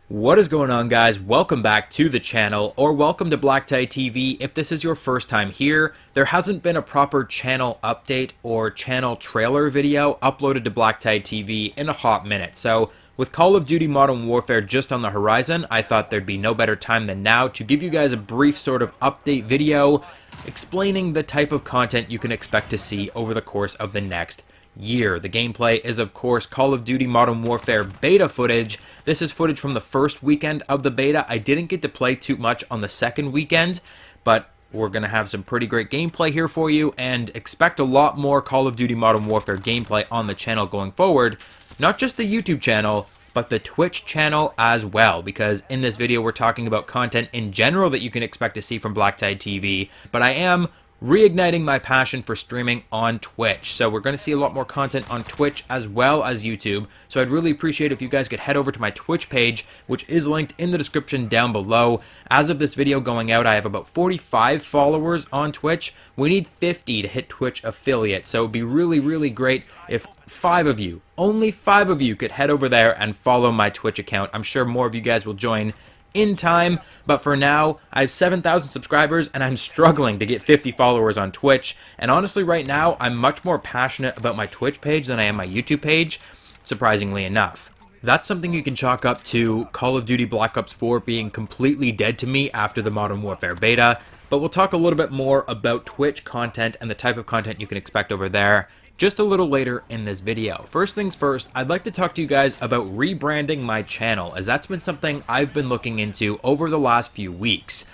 What is going on, guys? Welcome back to the channel, or welcome to BlackTideTV. If this is your first time here, there hasn't been a proper channel update or channel trailer video uploaded to BlackTideTV in a hot minute. So with Call of Duty Modern Warfare just on the horizon, I thought there'd be no better time than now to give you guys a brief sort of update video explaining the type of content you can expect to see over the course of the next year. The gameplay is, of course, Call of Duty Modern Warfare beta footage. This is footage from the first weekend of the beta. I didn't get to play too much on the second weekend, but we're going to have some pretty great gameplay here for you, and expect a lot more Call of Duty Modern Warfare gameplay on the channel going forward. Not just the YouTube channel, but the Twitch channel as well, because in this video we're talking about content in general that you can expect to see from BlackTideTV, but I am reigniting my passion for streaming on Twitch. So we're going to see a lot more content on Twitch as well as YouTube. So I'd really appreciate if you guys could head over to my Twitch page, which is linked in the description down below. As of this video going out, I have about 45 followers on Twitch. We need 50 to hit Twitch affiliate. So it'd be really great if 5 of you, only 5 of you, could head over there and follow my Twitch account. I'm sure more of you guys will join in time, but for now I have 7,000 subscribers and I'm struggling to get 50 followers on Twitch. And honestly, right now I'm much more passionate about my Twitch page than I am my YouTube page, surprisingly enough. That's something you can chalk up to Call of Duty Black Ops 4 being completely dead to me after the Modern Warfare beta, but we'll talk a little bit more about Twitch content and the type of content you can expect over there just a little later in this video. First things first, I'd like to talk to you guys about rebranding my channel, as that's been something I've been looking into over the last few weeks.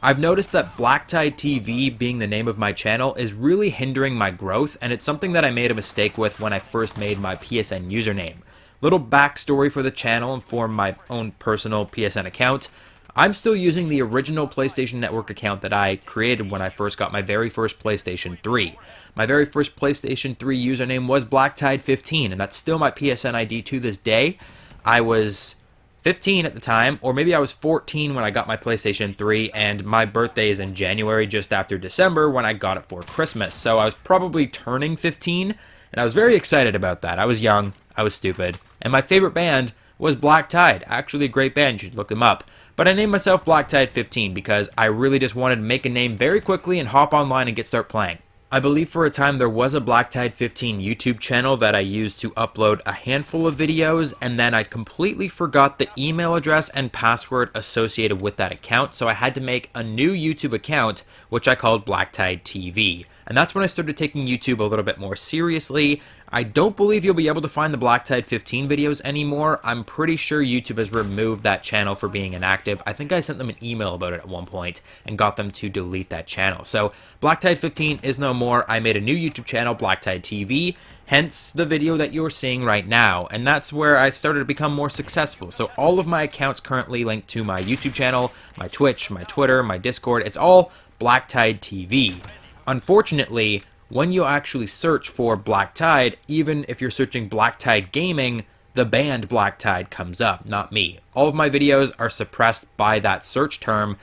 I've noticed that BlackTideTV being the name of my channel is really hindering my growth, and it's something that I made a mistake with when I first made my PSN username. Little backstory for the channel and for my own personal PSN account. I'm still using the original PlayStation Network account that I created when I first got my very first PlayStation 3. My very first PlayStation 3 username was BlackTide15, and that's still my PSN ID to this day. I was 15 at the time, or maybe I was 14 when I got my PlayStation 3, and my birthday is in January, just after December, when I got it for Christmas. So I was probably turning 15, and I was very excited about that. I was young, I was stupid, and my favorite band was Black Tide. Actually a great band, you should look them up. But I named myself BlackTide15 because I really just wanted to make a name very quickly and hop online and start playing. I believe for a time there was a BlackTide15 YouTube channel that I used to upload a handful of videos, and then I completely forgot the email address and password associated with that account, so I had to make a new YouTube account, which I called BlackTideTV. And that's when I started taking YouTube a little bit more seriously. I don't believe you'll be able to find the BlackTide15 videos anymore. I'm pretty sure YouTube has removed that channel for being inactive. I think I sent them an email about it at one point and got them to delete that channel. So BlackTide15 is no more. I made a new YouTube channel, BlackTideTV, hence the video that you're seeing right now. And that's where I started to become more successful. So all of my accounts currently linked to my YouTube channel, my Twitch, my Twitter, my Discord. It's all BlackTideTV. Unfortunately, when you actually search for Black Tide, even if you're searching Black Tide Gaming, the band Black Tide comes up, not me. All of my videos are suppressed by that search term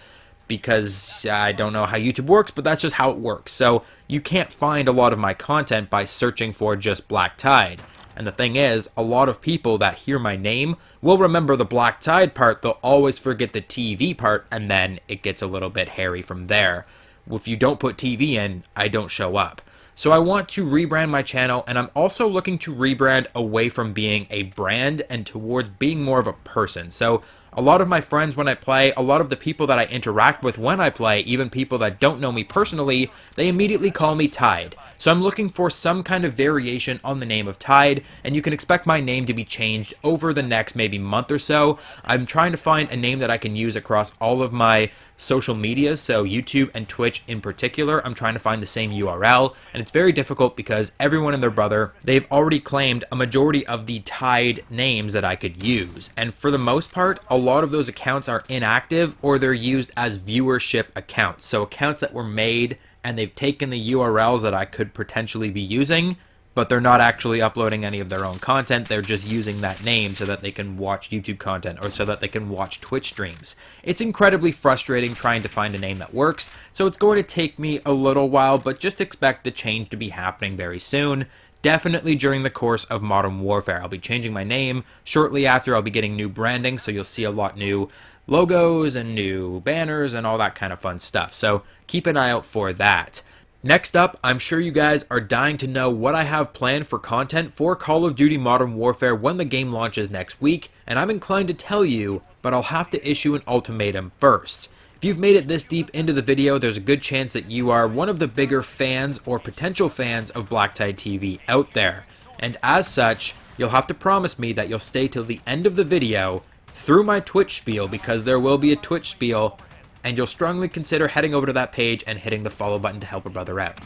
because I don't know how YouTube works, but that's just how it works. So you can't find a lot of my content by searching for just Black Tide. And the thing is, a lot of people that hear my name will remember the Black Tide part, they'll always forget the TV part, and then it gets a little bit hairy from there. If you don't put TV in, I don't show up. So I want to rebrand my channel, and I'm also looking to rebrand away from being a brand and towards being more of a person. So a lot of my friends when I play, a lot of the people that I interact with when I play, even people that don't know me personally, they immediately call me Tide. So I'm looking for some kind of variation on the name of Tide, and you can expect my name to be changed over the next maybe month or so. I'm trying to find a name that I can use across all of my social media, so YouTube and Twitch in particular. I'm trying to find the same URL, and it's very difficult because everyone and their brother, they've already claimed a majority of the Tide names that I could use. And for the most part, a lot of those accounts are inactive, or they're used as viewership accounts. So accounts that were made and they've taken the URLs that I could potentially be using, but they're not actually uploading any of their own content. They're just using that name so that they can watch YouTube content or so that they can watch Twitch streams. It's incredibly frustrating trying to find a name that works, so it's going to take me a little while, but just expect the change to be happening very soon. definitely during the course of Modern Warfare. I'll be changing my name shortly after. I'll be getting new branding, so you'll see a lot new logos and new banners and all that kind of fun stuff. So keep an eye out for that. Next up, I'm sure you guys are dying to know what I have planned for content for Call of Duty Modern Warfare when the game launches next week, and I'm inclined to tell you, but I'll have to issue an ultimatum first. If you've made it this deep into the video, there's a good chance that you are one of the bigger fans or potential fans of BlackTideTV out there, and as such, you'll have to promise me that you'll stay till the end of the video through my Twitch spiel, because there will be a Twitch spiel, and you'll strongly consider heading over to that page and hitting the follow button to help a brother out.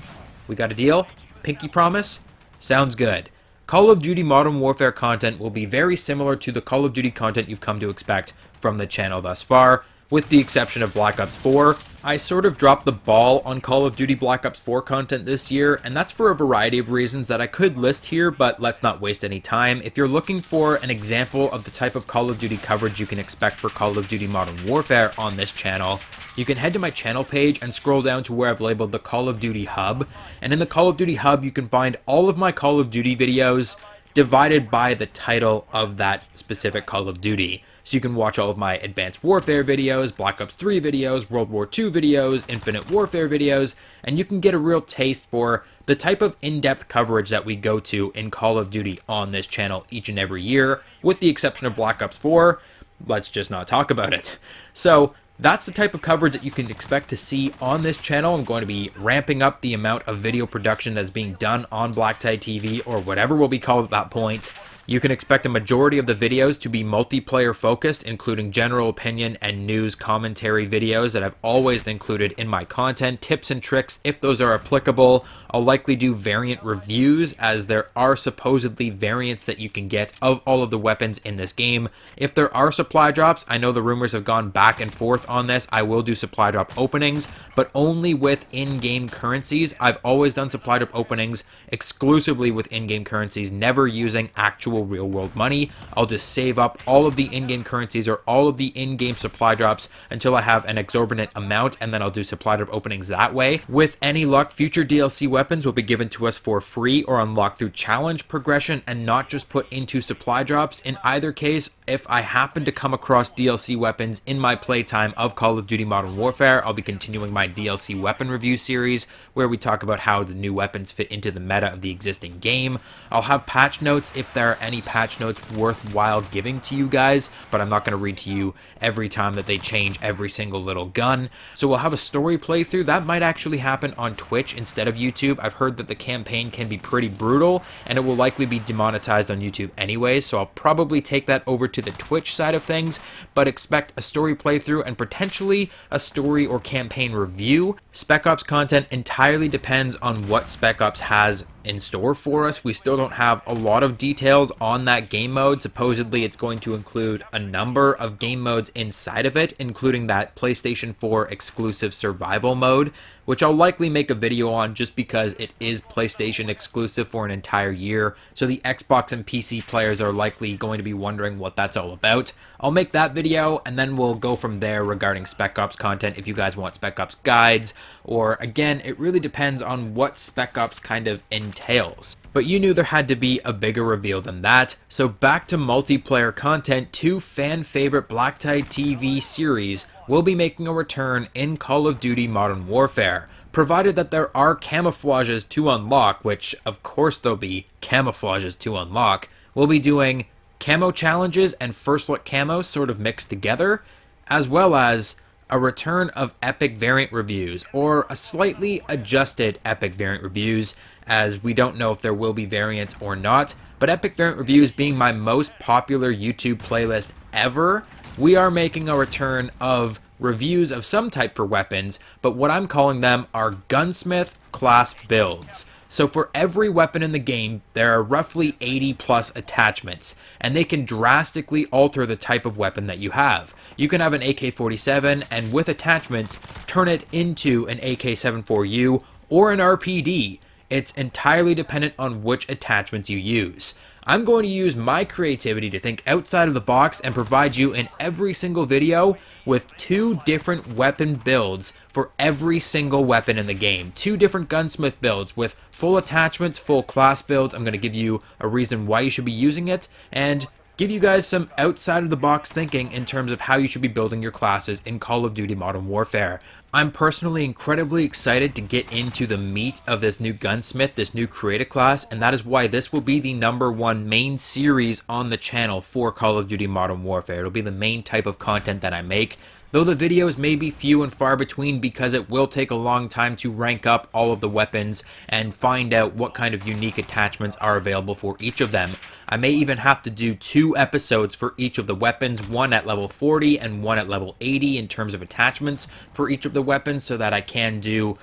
We got a deal? Pinky promise? Sounds good. Call of Duty Modern Warfare content will be very similar to the Call of Duty content you've come to expect from the channel thus far, with the exception of Black Ops 4. I sort of dropped the ball on Call of Duty Black Ops 4 content this year, and that's for a variety of reasons that I could list here, but let's not waste any time. If you're looking for an example of the type of Call of Duty coverage you can expect for Call of Duty Modern Warfare on this channel, you can head to my channel page and scroll down to where I've labeled the Call of Duty Hub, and in the Call of Duty Hub you can find all of my Call of Duty videos divided by the title of that specific Call of Duty. So you can watch all of my Advanced Warfare videos, Black Ops 3 videos, World War II videos, Infinite Warfare videos, and you can get a real taste for the type of in-depth coverage that we go to in Call of Duty on this channel each and every year, with the exception of Black Ops 4. Let's just not talk about it. So that's the type of coverage that you can expect to see on this channel. I'm going to be ramping up the amount of video production that's being done on BlackTideTV, or whatever will be called at that point. You can expect a majority of the videos to be multiplayer focused, including general opinion and news commentary videos that I've always included in my content, tips and tricks if those are applicable. I'll likely do variant reviews, as there are supposedly variants that you can get of all of the weapons in this game. If there are supply drops, I know the rumors have gone back and forth on this, I will do supply drop openings, but only with in-game currencies. I've always done supply drop openings exclusively with in-game currencies, never using actual real world money. I'll just save up all of the in-game currencies or all of the in-game supply drops until I have an exorbitant amount, and then I'll do supply drop openings that way. With any luck, future DLC weapons will be given to us for free or unlocked through challenge progression and not just put into supply drops. In either case, if I happen to come across DLC weapons in my playtime of Call of Duty Modern Warfare, I'll be continuing my DLC weapon review series where we talk about how the new weapons fit into the meta of the existing game. I'll have patch notes if there are any patch notes worthwhile giving to you guys, but I'm not going to read to you every time that they change every single little gun. So we'll have a story playthrough. That might actually happen on Twitch instead of YouTube. I've heard that the campaign can be pretty brutal, and it will likely be demonetized on YouTube anyway, so I'll probably take that over to the Twitch side of things, but expect a story playthrough and potentially a story or campaign review. Spec Ops content entirely depends on what Spec Ops has in store for us. We still don't have a lot of details on that game mode. Supposedly it's going to include a number of game modes inside of it, including that PlayStation 4 exclusive survival mode, which I'll likely make a video on just because it is PlayStation exclusive for an entire year, so the Xbox and PC players are likely going to be wondering what that's all about. I'll make that video, and then we'll go from there regarding Spec Ops content if you guys want Spec Ops guides, or again, it really depends on what Spec Ops kind of entails. But you knew there had to be a bigger reveal than that, so back to multiplayer content. Two fan favorite BlackTideTV series will be making a return in Call of Duty Modern Warfare, provided that there are camouflages to unlock, which of course there'll be camouflages to unlock. We'll be doing camo challenges and first look camos sort of mixed together, as well as a return of epic variant reviews, or a slightly adjusted epic variant reviews, as we don't know if there will be variants or not. But epic variant reviews being my most popular YouTube playlist ever, we are making a return of reviews of some type for weapons, but what I'm calling them are gunsmith class builds. So for every weapon in the game, there are roughly 80 plus attachments, and they can drastically alter the type of weapon that you have. You can have an AK-47 and with attachments, turn it into an AK-74U or an RPD. It's entirely dependent on which attachments you use. I'm going to use my creativity to think outside of the box and provide you in every single video with 2 different weapon builds for every single weapon in the game. 2 different gunsmith builds with full attachments, full class builds. I'm going to give you a reason why you should be using it, and give you guys some outside of the box thinking in terms of how you should be building your classes in Call of Duty Modern Warfare. I'm personally incredibly excited to get into the meat of this new gunsmith, this new creative class, and that is why this will be the #1 main series on the channel for Call of Duty Modern Warfare. It'll be the main type of content that I make, though the videos may be few and far between because it will take a long time to rank up all of the weapons and find out what kind of unique attachments are available for each of them. I may even have to do 2 episodes for each of the weapons, one at level 40 and one at level 80 in terms of attachments for each of the weapons, so that I can do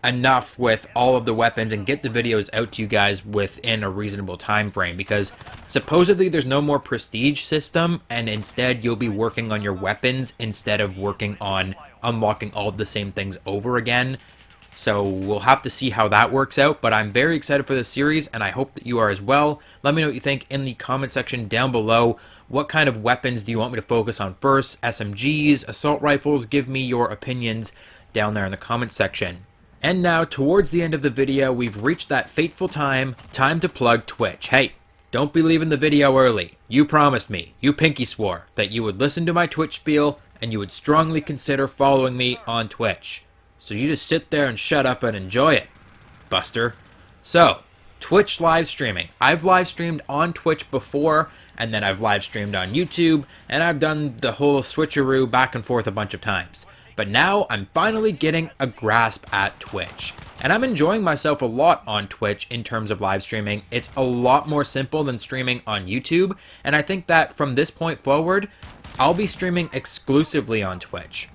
enough with all of the weapons and get the videos out to you guys within a reasonable time frame, because supposedly there's no more prestige system, and instead you'll be working on your weapons instead of working on unlocking all of the same things over again. So we'll have to see how that works out, but I'm very excited for this series, and I hope that you are as well. Let me know what you think in the comment section down below. What kind of weapons do you want me to focus on first? SMGs, assault rifles? Give me your opinions down there in the comment section. And now, towards the end of the video, we've reached that fateful time to plug Twitch. Hey, don't be leaving the video early. You promised me, you pinky swore, that you would listen to my Twitch spiel, and you would strongly consider following me on Twitch. So you just sit there and shut up and enjoy it, Buster. So, Twitch live streaming. I've live streamed on Twitch before, and then I've live streamed on YouTube, and I've done the whole switcheroo back and forth a bunch of times. But now I'm finally getting a grasp at Twitch. And I'm enjoying myself a lot on Twitch in terms of live streaming. It's a lot more simple than streaming on YouTube, and I think that from this point forward, I'll be streaming exclusively on Twitch.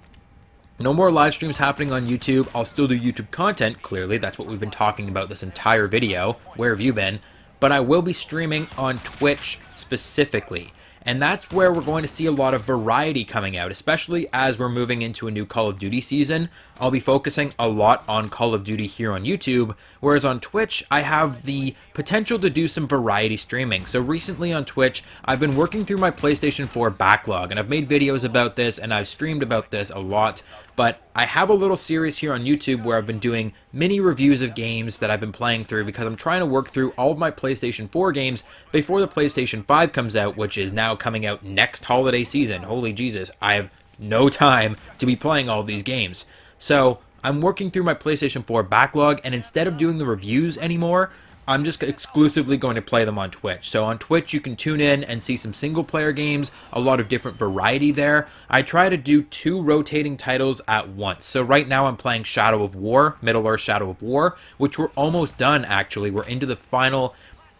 No more live streams happening on YouTube. I'll still do YouTube content, clearly. That's what we've been talking about this entire video. Where have you been? But I will be streaming on Twitch specifically. And that's where we're going to see a lot of variety coming out, especially as we're moving into a new Call of Duty season. I'll be focusing a lot on Call of Duty here on YouTube, whereas on Twitch, I have the potential to do some variety streaming. So recently on Twitch, I've been working through my PlayStation 4 backlog, and I've made videos about this, and I've streamed about this a lot, but I have a little series here on YouTube where I've been doing mini reviews of games that I've been playing through, because I'm trying to work through all of my PlayStation 4 games before the PlayStation 5 comes out, which is now coming out next holiday season. Holy Jesus, I have no time to be playing all of these games. So I'm working through my PlayStation 4 backlog, and instead of doing the reviews anymore, I'm just exclusively going to play them on Twitch. So on Twitch, you can tune in and see some single-player games, a lot of different variety there. I try to do 2 rotating titles at once. So right now I'm playing Shadow of War, Middle-earth Shadow of War, which we're almost done, actually. We're into the final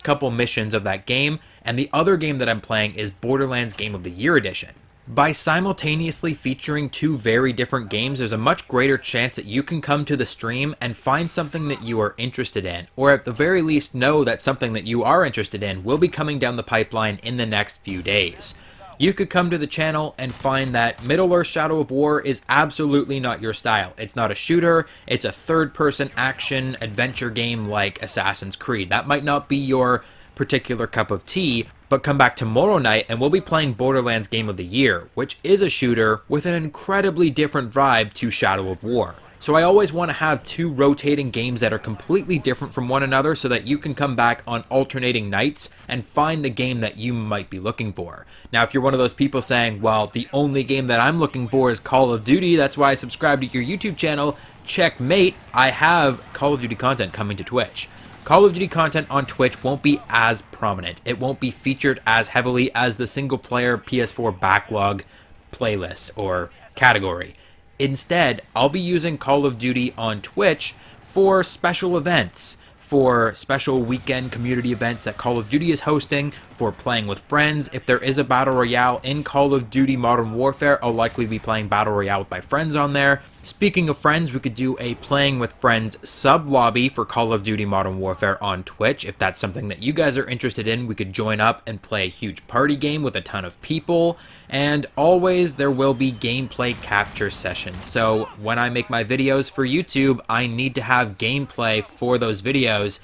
couple missions of that game, and the other game that I'm playing is Borderlands Game of the Year Edition. By simultaneously featuring 2 very different games, there's a much greater chance that you can come to the stream and find something that you are interested in, or at the very least know that something that you are interested in will be coming down the pipeline in the next few days. You could come to the channel and find that Middle-earth Shadow of War is absolutely not your style. It's not a shooter, it's a third-person action adventure game like Assassin's Creed. That might not be your particular cup of tea, but come back tomorrow night and we'll be playing Borderlands Game of the Year, which is a shooter with an incredibly different vibe to Shadow of War. So I always want to have 2 rotating games that are completely different from one another so that you can come back on alternating nights and find the game that you might be looking for. Now, if you're one of those people saying, well, the only game that I'm looking for is Call of Duty, that's why I subscribe to your YouTube channel, checkmate, I have Call of Duty content coming to Twitch. Call of Duty content on Twitch won't be as prominent. It won't be featured as heavily as the single-player PS4 backlog playlist or category. Instead, I'll be using Call of Duty on Twitch for special events, for special weekend community events that Call of Duty is hosting, for playing with friends. If there is a Battle Royale in Call of Duty Modern Warfare, I'll likely be playing Battle Royale with my friends on there. Speaking of friends, we could do a Playing with Friends sub-lobby for Call of Duty Modern Warfare on Twitch. If that's something that you guys are interested in, we could join up and play a huge party game with a ton of people. And always, there will be gameplay capture sessions. So when I make my videos for YouTube, I need to have gameplay for those videos.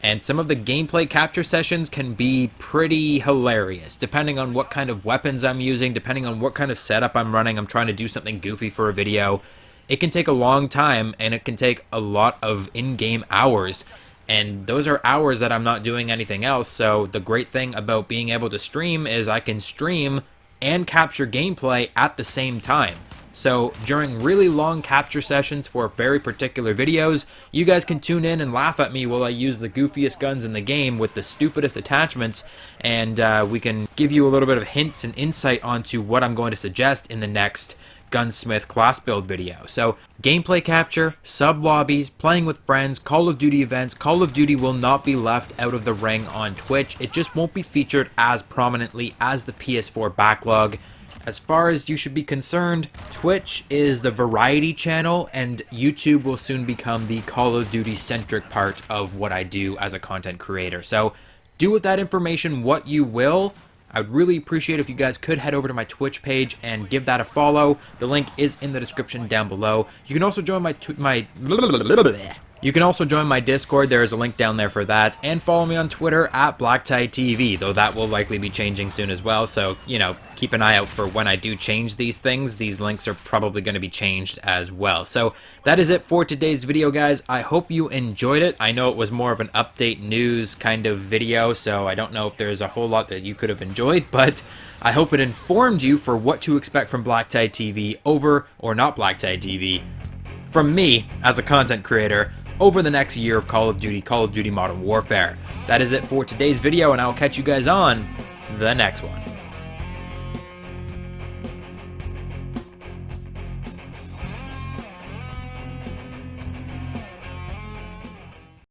And some of the gameplay capture sessions can be pretty hilarious, depending on what kind of weapons I'm using, depending on what kind of setup I'm running. I'm trying to do something goofy for a video. It can take a long time, and it can take a lot of in-game hours. And those are hours that I'm not doing anything else. So the great thing about being able to stream is I can stream and capture gameplay at the same time. So during really long capture sessions for very particular videos, you guys can tune in and laugh at me while I use the goofiest guns in the game with the stupidest attachments, and we can give you a little bit of hints and insight onto what I'm going to suggest in the next Gunsmith class build video. So gameplay capture, sub lobbies, playing with friends, Call of Duty events. Call of Duty will not be left out of the ring on Twitch. It just won't be featured as prominently as the PS4 backlog. As far as you should be concerned, Twitch is the variety channel, and YouTube will soon become the Call of Duty centric part of what I do as a content creator. So do with that information what you will. I would really appreciate if you guys could head over to my Twitch page and give that a follow. The link is in the description down below. You can also join You can also join my Discord. There is a link down there for that. And follow me on Twitter at BlackTideTV, though that will likely be changing soon as well. So, you know, keep an eye out for when I do change these things. These links are probably going to be changed as well. So that is it for today's video, guys. I hope you enjoyed it. I know it was more of an update news kind of video, so I don't know if there's a whole lot that you could have enjoyed, but I hope it informed you for what to expect from BlackTideTV over, or not BlackTideTV, from me as a content creator over the next year of Call of Duty Modern Warfare. That is it for today's video, and I'll catch you guys on the next one.